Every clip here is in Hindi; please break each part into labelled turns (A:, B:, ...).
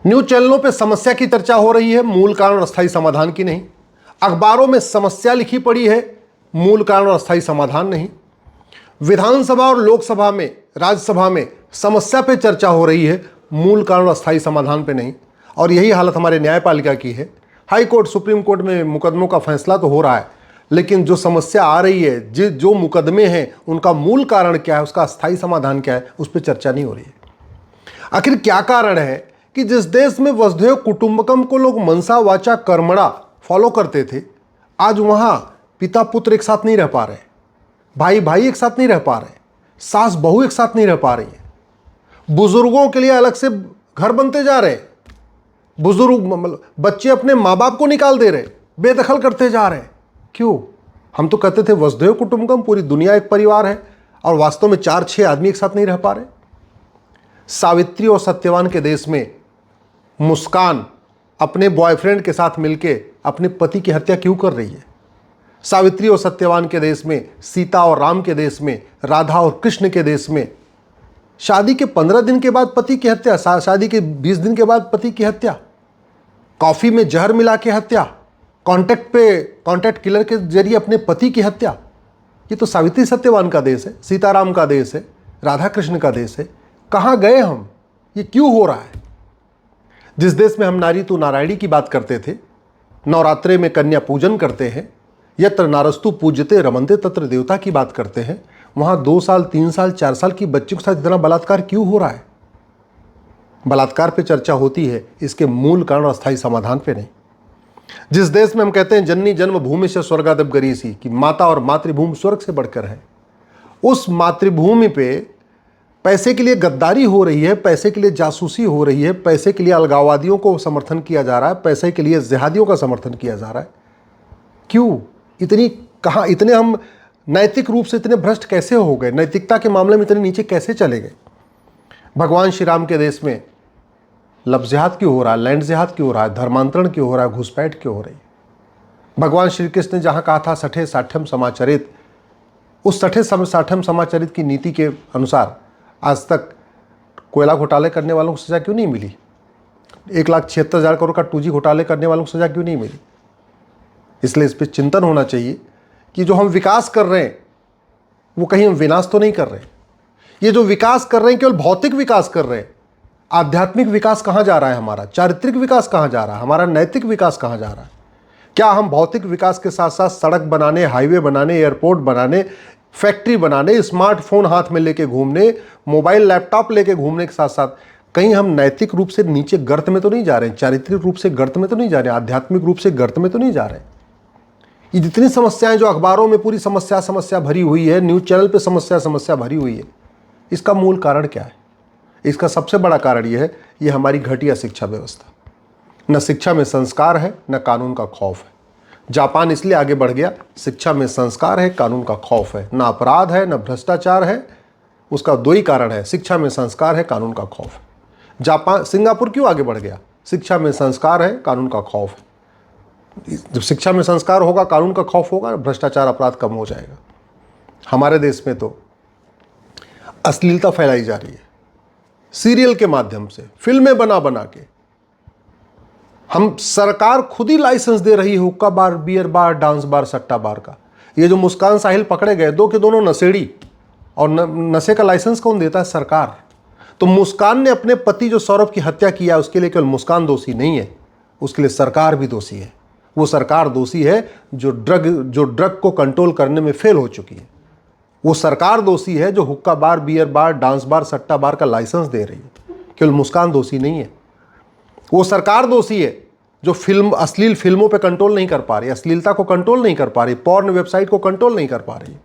A: न्यूज चैनलों पे समस्या की चर्चा हो रही है, मूल कारण और अस्थायी समाधान की नहीं। अखबारों में समस्या लिखी पड़ी है, मूल कारण और अस्थायी समाधान नहीं। विधानसभा और लोकसभा में, राज्यसभा में समस्या पे चर्चा हो रही है, मूल कारण और अस्थायी समाधान पे नहीं। और यही हालत हमारे न्यायपालिका की है। हाई कोर्ट, सुप्रीम कोर्ट में मुकदमों का फैसला तो हो रहा है, लेकिन जो समस्या आ रही है, जो मुकदमे हैं, उनका मूल कारण क्या है, उसका अस्थायी समाधान क्या है, उस पर चर्चा नहीं हो रही है। आखिर क्या कारण है कि जिस देश में वसुधैव कुटुंबकम को लोग मनसा वाचा कर्मणा फॉलो करते थे, आज वहां पिता पुत्र एक साथ नहीं रह पा रहे, भाई भाई एक साथ नहीं रह पा रहे, सास बहू एक साथ नहीं रह पा रही है, बुजुर्गों के लिए अलग से घर बनते जा रहे, बुजुर्ग बच्चे अपने माँ बाप को निकाल दे रहे, बेदखल करते जा रहे। क्यों? हम तो कहते थे वसुधैव कुटुंबकम, पूरी दुनिया एक परिवार है, और वास्तव में 4-6 आदमी एक साथ नहीं रह पा रहे। सावित्री और सत्यवान के देश में मुस्कान अपने बॉयफ्रेंड के साथ मिलके अपने पति की हत्या क्यों कर रही है? सावित्री और सत्यवान के देश में, सीता और राम के देश में, राधा और कृष्ण के देश में शादी के 15 दिन के बाद पति की हत्या, शादी के 20 दिन के बाद पति की हत्या, कॉफी में जहर मिला के हत्या, कॉन्टैक्ट किलर के जरिए अपने पति की हत्या। ये तो सावित्री सत्यवान का देश है, सीताराम का देश है, राधा कृष्ण का देश है। कहाँ गए हम? ये क्यों हो रहा है? जिस देश में हम नारी तू नारायणी की बात करते थे, नवरात्रे में कन्या पूजन करते हैं, यत्र नारस्तु पूज्यते रमन्ते तत्र देवता की बात करते हैं, वहां 2 साल 3 साल 4 साल की बच्ची के साथ इतना बलात्कार क्यों हो रहा है? बलात्कार पे चर्चा होती है, इसके मूल कारण और अस्थायी समाधान पे नहीं। जिस देश में हम कहते हैं जननी जन्म भूमि से स्वर्गादप गरीसी, कि माता और मातृभूमि स्वर्ग से बढ़कर है, उस मातृभूमि पे पैसे के लिए गद्दारी हो रही है, पैसे के लिए जासूसी हो रही है, पैसे के लिए अलगाववादियों को समर्थन किया जा रहा है, पैसे के लिए जिहादियों का समर्थन किया जा रहा है। क्यों? इतने हम नैतिक रूप से इतने भ्रष्ट कैसे हो गए? नैतिकता के मामले में इतने नीचे कैसे चले गए? भगवान श्री राम के देश में लव जिहाद क्यों हो रहा है, लैंड जिहाद क्यों हो रहा है, धर्मांतरण क्यों हो रहा है, घुसपैठ क्यों हो रही है? भगवान श्री कृष्ण ने जहां कहा था सठे साठम समाचरित, उस सठे साठम समाचरित की नीति के अनुसार आज तक कोयला घोटाले करने वालों को सजा क्यों नहीं मिली? 1,76,000 करोड़ का 2G घोटाले करने वालों को सजा क्यों नहीं मिली? इसलिए इस पर चिंतन होना चाहिए कि जो हम विकास कर रहे हैं वो कहीं हम विनाश तो नहीं कर रहे। ये जो विकास कर रहे हैं केवल भौतिक विकास कर रहे हैं। आध्यात्मिक विकास कहाँ जा रहा है हमारा? चारित्रिक विकास कहाँ जा रहा है हमारा? नैतिक विकास कहाँ जा रहा है? क्या हम भौतिक विकास के साथ साथ सड़क बनाने, हाईवे बनाने, एयरपोर्ट बनाने, फैक्ट्री बनाने, स्मार्टफोन हाथ में लेके घूमने, मोबाइल लैपटॉप लेके घूमने के साथ साथ कहीं हम नैतिक रूप से नीचे गर्त में तो नहीं जा रहे हैं? चारित्रिक रूप से गर्त में तो नहीं जा रहे हैं? आध्यात्मिक रूप से गर्त में तो नहीं जा रहे हैं? ये जितनी समस्याएं जो अखबारों में पूरी समस्या भरी हुई है, न्यूज चैनल पे समस्या भरी हुई है, इसका मूल कारण क्या है? इसका सबसे बड़ा कारण ये है, ये हमारी घटिया शिक्षा व्यवस्था। न शिक्षा में संस्कार है, न कानून का खौफ है। जापान इसलिए आगे बढ़ गया, शिक्षा में संस्कार है, कानून का खौफ है। ना अपराध है, न भ्रष्टाचार है। उसका 2 ही कारण है, शिक्षा में संस्कार है, कानून का खौफ है। सिंगापुर क्यों आगे बढ़ गया? शिक्षा में संस्कार है, कानून का खौफ है। जब शिक्षा में संस्कार होगा, कानून का खौफ होगा, भ्रष्टाचार अपराध कम हो जाएगा। हमारे देश में तो अश्लीलता फैलाई जा रही है, सीरियल के माध्यम से, फिल्में बना बना के। हम सरकार खुद ही लाइसेंस दे रही है हुक्का बार, बियर बार, डांस बार, सट्टा बार का। ये जो मुस्कान साहिल पकड़े गए, 2 के दोनों नशेड़ी, और नशे का लाइसेंस कौन देता है? सरकार। तो मुस्कान ने अपने पति जो सौरभ की हत्या किया, उसके लिए केवल मुस्कान दोषी नहीं है, उसके लिए सरकार भी दोषी है। वो सरकार दोषी है जो ड्रग को कंट्रोल करने में फेल हो चुकी है। वो सरकार दोषी है जो हुक्का बार, बियर बार, डांस बार, सट्टा बार का लाइसेंस दे रही है। केवल मुस्कान दोषी नहीं है। वो सरकार दोषी है जो अश्लील फिल्मों पे कंट्रोल नहीं कर पा रही, अश्लीलता को कंट्रोल नहीं कर पा रही, पॉर्न वेबसाइट को कंट्रोल नहीं कर पा रही।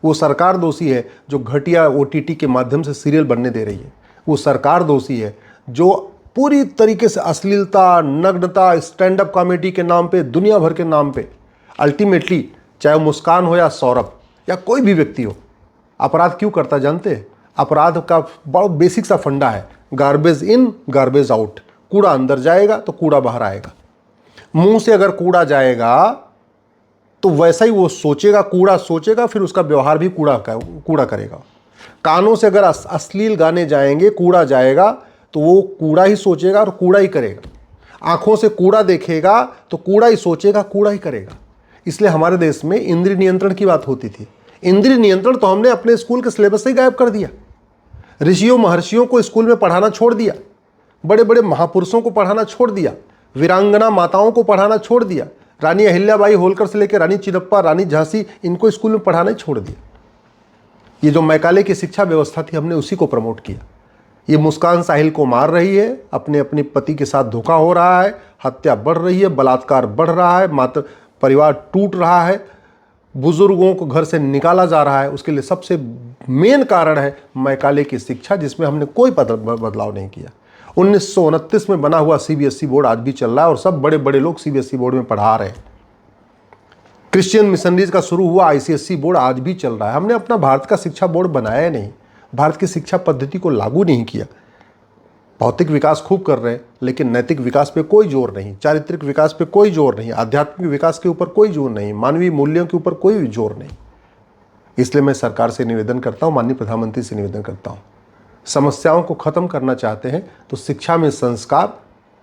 A: वो सरकार दोषी है जो घटिया OTT के माध्यम से सीरियल बनने दे रही है। वो सरकार दोषी है जो पूरी तरीके से अश्लीलता, नग्नता, स्टैंड अप कॉमेडी के नाम पे, दुनिया भर के नाम पे, अल्टीमेटली चाहे मुस्कान हो या सौरभ या कोई भी व्यक्ति हो, अपराध क्यों करता जानते हैं? अपराध का बहुत बेसिक सा फंडा है, गार्बेज इन गार्बेज आउट। कूड़ा अंदर जाएगा तो कूड़ा बाहर आएगा। मुंह से अगर कूड़ा जाएगा तो वैसा ही वो सोचेगा, कूड़ा सोचेगा, फिर उसका व्यवहार भी कूड़ा करेगा। कानों से अगर अश्लील गाने जाएंगे, कूड़ा जाएगा, तो वो कूड़ा ही सोचेगा और कूड़ा ही करेगा। आंखों से कूड़ा देखेगा तो कूड़ा ही सोचेगा, कूड़ा ही करेगा। इसलिए हमारे देश में इंद्रिय नियंत्रण की बात होती थी। इंद्रिय नियंत्रण तो हमने अपने स्कूल के सिलेबस से ही गायब कर दिया। ऋषियों महर्षियों को स्कूल में पढ़ाना छोड़ दिया, बड़े बड़े महापुरुषों को पढ़ाना छोड़ दिया, वीरांगना माताओं को पढ़ाना छोड़ दिया। रानी अहिल्याबाई होलकर से लेकर रानी चिन्नप्पा, रानी झांसी, इनको स्कूल में पढ़ाना ही छोड़ दिया। ये जो मैकाले की शिक्षा व्यवस्था थी, हमने उसी को प्रमोट किया। ये मुस्कान साहिल को मार रही है, अपने पति के साथ धोखा हो रहा है, हत्या बढ़ रही है, बलात्कार बढ़ रहा है, मात्र परिवार टूट रहा है, बुजुर्गों को घर से निकाला जा रहा है। उसके लिए सबसे मेन कारण है मैकाले की शिक्षा, जिसमें हमने कोई बदलाव नहीं किया। 1929 में बना हुआ सीबीएसई बोर्ड आज भी चल रहा है और सब बड़े बड़े लोग सीबीएसई बोर्ड में पढ़ा रहे हैं। क्रिश्चियन मिशनरीज का शुरू हुआ आईसीएसई बोर्ड आज भी चल रहा है। हमने अपना भारत का शिक्षा बोर्ड बनाया नहीं, भारत की शिक्षा पद्धति को लागू नहीं किया। भौतिक विकास खूब कर रहे हैं, लेकिन नैतिक विकास पे कोई जोर नहीं, चारित्रिक विकास पे कोई जोर नहीं, आध्यात्मिक विकास के ऊपर कोई जोर नहीं, मानवीय मूल्यों के ऊपर कोई जोर नहीं। इसलिए मैं सरकार से निवेदन करता हूँ, माननीय प्रधानमंत्री से निवेदन करता हूँ, समस्याओं को खत्म करना चाहते हैं तो शिक्षा में संस्कार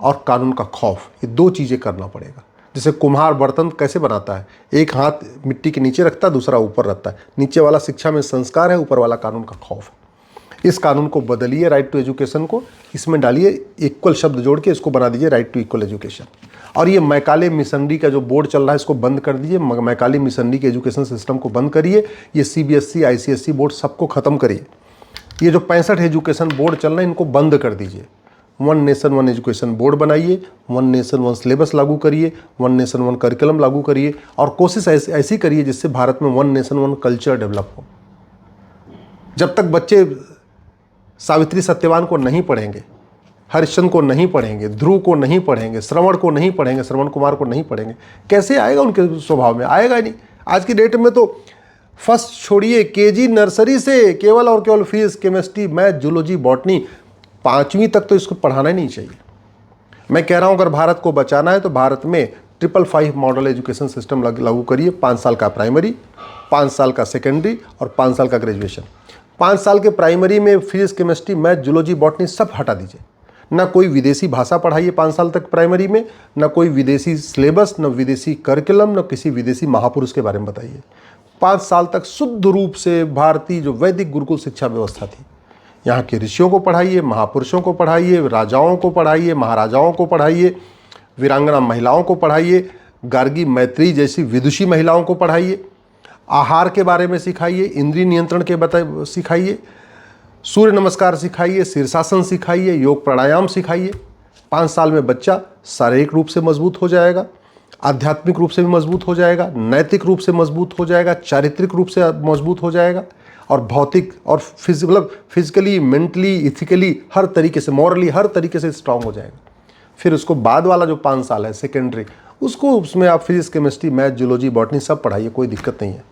A: और कानून का खौफ, ये दो चीज़ें करना पड़ेगा। जैसे कुम्हार बर्तन कैसे बनाता है, एक हाथ मिट्टी के नीचे रखता है, दूसरा ऊपर रखता है। नीचे वाला शिक्षा में संस्कार है, ऊपर वाला कानून का खौफ है। इस कानून को बदलिए, राइट टू एजुकेशन को, इसमें डालिए इक्वल शब्द जोड़ के इसको बना दीजिए राइट टू इक्वल एजुकेशन। और ये मैकाले मिशनरी का जो बोर्ड चल रहा है इसको बंद कर दीजिए, मैकाले मिशनरी के एजुकेशन सिस्टम को बंद करिए। ये सीबीएसई आईसीएसई बोर्ड सबको ख़त्म करिए। ये जो 65 एजुकेशन बोर्ड चल रहे हैं इनको बंद कर दीजिए। One nation one education board बनाइए, वन नेशन वन सिलेबस लागू करिए, वन नेशन वन करिकुलम लागू करिए और कोशिश ऐसी करिए जिससे भारत में one nation one culture develop हो। जब तक बच्चे सावित्री सत्यवान को नहीं पढ़ेंगे, हरिश्चंद्र को नहीं पढ़ेंगे, ध्रुव को नहीं पढ़ेंगे, श्रवण को नहीं पढ़ेंगे, श्रवण कुमार को नहीं पढ़ेंगे, कैसे आएगा उनके स्वभाव में? आएगा ही नहीं। आज की डेट में तो फर्स्ट छोड़िए, केजी नर्सरी से केवल और केवल physics, chemistry, math, zoology, botany, 5वीं तक तो इसको पढ़ाना ही नहीं चाहिए। मैं कह रहा हूँ अगर भारत को बचाना है तो भारत में 555 मॉडल एजुकेशन सिस्टम लागू करिए। 5 साल का प्राइमरी, 5 साल का सेकेंडरी और 5 साल का ग्रेजुएशन। 5 साल के प्राइमरी में physics, chemistry, math, zoology, botany सब हटा दीजिए। ना कोई विदेशी भाषा पढ़ाइए 5 साल तक प्राइमरी में, ना कोई विदेशी सिलेबस, ना विदेशी करिकुलम, ना किसी विदेशी महापुरुष के बारे में बताइए। 5 साल तक शुद्ध रूप से भारतीय जो वैदिक गुरुकुल शिक्षा व्यवस्था थी, यहाँ के ऋषियों को पढ़ाइए, महापुरुषों को पढ़ाइए, राजाओं को पढ़ाइए, महाराजाओं को पढ़ाइए, वीरांगना महिलाओं को पढ़ाइए, गार्गी मैत्री जैसी विदुषी महिलाओं को पढ़ाइए, आहार के बारे में सिखाइए, इंद्रिय नियंत्रण के सिखाइए, सूर्य नमस्कार सिखाइए, शीर्षासन सिखाइए, योग प्राणायाम सिखाइए। 5 साल में बच्चा शारीरिक रूप से मजबूत हो जाएगा, आध्यात्मिक रूप से भी मजबूत हो जाएगा, नैतिक रूप से मजबूत हो जाएगा, चारित्रिक रूप से मजबूत हो जाएगा और भौतिक और फिजिकली, मेंटली, इथिकली, हर तरीके से, मॉरली, हर तरीके से स्ट्रांग हो जाएगा। फिर उसको बाद वाला जो 5 साल है सेकेंडरी, उसमें आप physics, chemistry, math, zoology, botany सब पढ़ाइए, कोई दिक्कत नहीं है।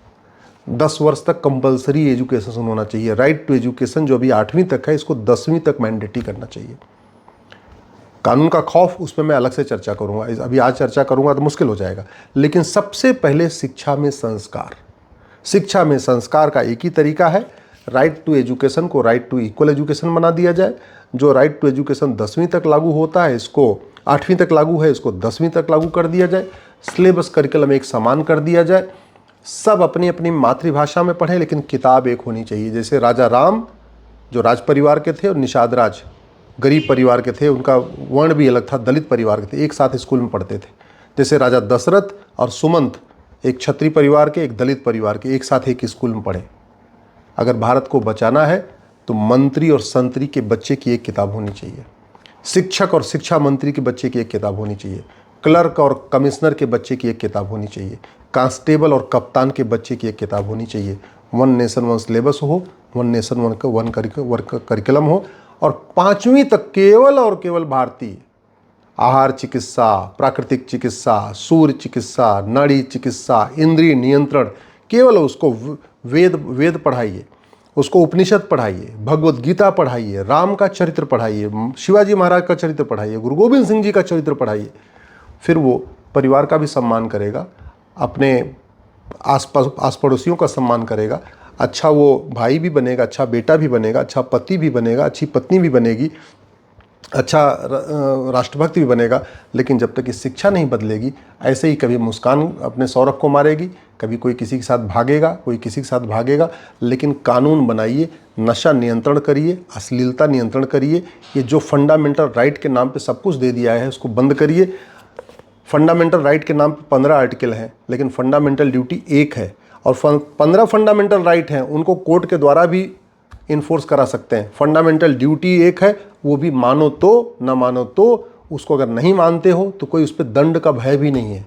A: 10 वर्ष तक कंपलसरी एजुकेशन होना चाहिए। राइट टू एजुकेशन जो अभी 8वीं तक है, इसको 10वीं तक मैंडेटरी करना चाहिए। कानून का खौफ, उस पर मैं अलग से चर्चा करूंगा, अभी आज चर्चा करूंगा तो मुश्किल हो जाएगा। लेकिन सबसे पहले शिक्षा में संस्कार, शिक्षा में संस्कार का एक ही तरीका है, राइट टू एजुकेशन को राइट टू इक्वल एजुकेशन बना दिया जाए। जो राइट टू एजुकेशन 10वीं तक लागू होता है, इसको 8वीं तक लागू है, इसको 10वीं तक लागू कर दिया जाए। सिलेबस करिकुलम एक समान कर दिया जाए, सब अपनी अपनी मातृभाषा में पढ़ें, लेकिन किताब एक होनी चाहिए। जैसे राजा राम जो राज परिवार के थे और निषाद राज गरीब परिवार के थे, उनका वर्ण भी अलग था, दलित परिवार के थे, एक साथ स्कूल में पढ़ते थे। जैसे राजा दशरथ और सुमंत एक क्षत्रिय परिवार के, एक दलित परिवार के, एक साथ एक स्कूल में पढ़े। अगर भारत को बचाना है तो मंत्री और संतरी के बच्चे की एक किताब होनी चाहिए, शिक्षक और शिक्षा मंत्री के बच्चे की एक किताब होनी चाहिए, क्लर्क और कमिश्नर के बच्चे की एक किताब होनी चाहिए, कांस्टेबल और कप्तान के बच्चे की एक किताब होनी चाहिए। वन नेशन वन सिलेबस हो, वन नेशन वन करिकुलम हो और 5वीं तक केवल और केवल भारतीय आहार चिकित्सा, प्राकृतिक चिकित्सा, सूर्य चिकित्सा, नाड़ी चिकित्सा, इंद्रिय नियंत्रण, केवल उसको वेद पढ़ाइए, उसको उपनिषद पढ़ाइए, भगवत गीता पढ़ाइए, राम का चरित्र पढ़ाइए, शिवाजी महाराज का चरित्र पढ़ाइए, गुरु गोविंद सिंह जी का चरित्र पढ़ाइए। फिर वो परिवार का भी सम्मान करेगा, अपने आस पड़ोसियों का सम्मान करेगा, अच्छा वो भाई भी बनेगा, अच्छा बेटा भी बनेगा, अच्छा पति भी बनेगा, अच्छी पत्नी भी बनेगी, अच्छा राष्ट्रभक्त भी बनेगा, लेकिन जब तक ये शिक्षा नहीं बदलेगी, ऐसे ही कभी मुस्कान अपने सौरभ को मारेगी, कभी कोई किसी के साथ भागेगा, कोई किसी के साथ भागेगा। लेकिन कानून बनाइए, नशा नियंत्रण करिए, अश्लीलता नियंत्रण करिए। ये जो फंडामेंटल राइट के नाम पे सब कुछ दे दिया है उसको बंद करिए। फंडामेंटल राइट के नाम पे 15 आर्टिकल हैं, लेकिन फंडामेंटल ड्यूटी एक है। और 15 फंडामेंटल राइट हैं, उनको कोर्ट के द्वारा भी इन्फोर्स करा सकते हैं। फंडामेंटल ड्यूटी एक है, वो भी मानो तो ना मानो तो, उसको अगर नहीं मानते हो तो कोई उस पर दंड का भय भी नहीं है।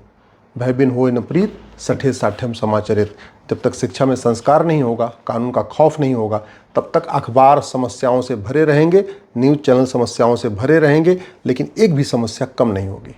A: भय बिन होए न प्रीत, सठे साठम समाचरित। जब तक शिक्षा में संस्कार नहीं होगा, कानून का खौफ नहीं होगा, तब तक अखबार समस्याओं से भरे रहेंगे, न्यूज़ चैनल समस्याओं से भरे रहेंगे, लेकिन एक भी समस्या कम नहीं होगी।